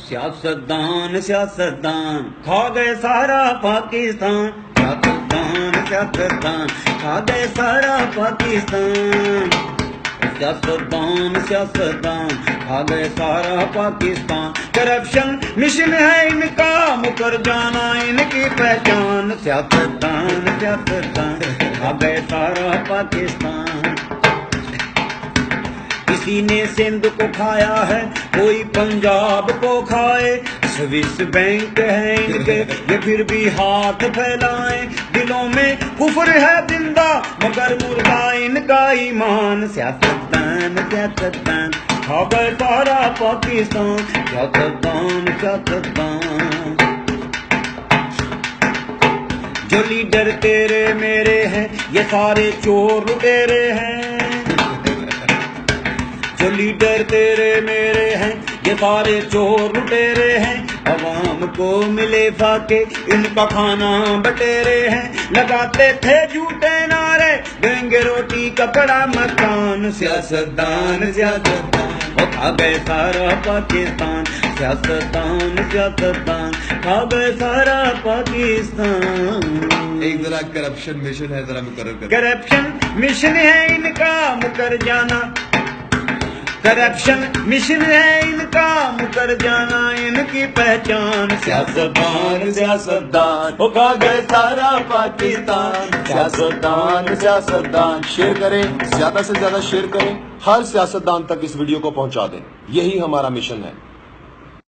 سیاستدان سیاستدان کھا گئے سارا پاکستان، سیاستدان سیاستدان کھا گئے سارا پاکستان، سیاستدان سیاستدان کھا گئے سارا پاکستان، کرپشن مشن ہے ان کا مکر جانا ان کی پہچان، سیاستدان سیاستدان کھا گئے سارا پاکستان، کسی نے سندھ کو کھایا ہے کوئی پنجاب کو کھائے، سوئس بینک ہے ان کے یہ پھر بھی ہاتھ پھیلائیں، دلوں میں کفر ہے زندہ مگر مردہ ان کا ایمان، سیاستدان سیاستدان کھا گئے سارا پاکستان، سیاستدان سیاستدان، جو لیڈر تیرے میرے ہیں یہ سارے چور لٹیرے ہیں، جو لیڈر تیرے میرے ہیں یہ سارے چور لٹیرے ہیں، عوام کو ملے فاقے ان کا کھانا بٹیرے ہیں، لگاتے تھے جھوٹے نعرے دیں گے روٹی کپڑا مکان، سیاستدان سیاستدان وہ کھا گئے سارا پاکستان، سیاستدان سیاستدان کھا گئے سارا پاکستان۔ ایک ذرا کرپشن مشن ہے، ذرا مقرر کر۔ کرپشن مشن ہے ان کا مکر جانا، کرپشن مشن ہے ان کا مکر جانا ان کی پہچان، سیاستدان سیاستدان وہ کھا گئے سارا پاکستان، سیاستدان سیاستدان۔ شیئر کریں، زیادہ سے زیادہ شیئر کریں، ہر سیاستدان تک اس ویڈیو کو پہنچا دیں، یہی ہمارا مشن ہے۔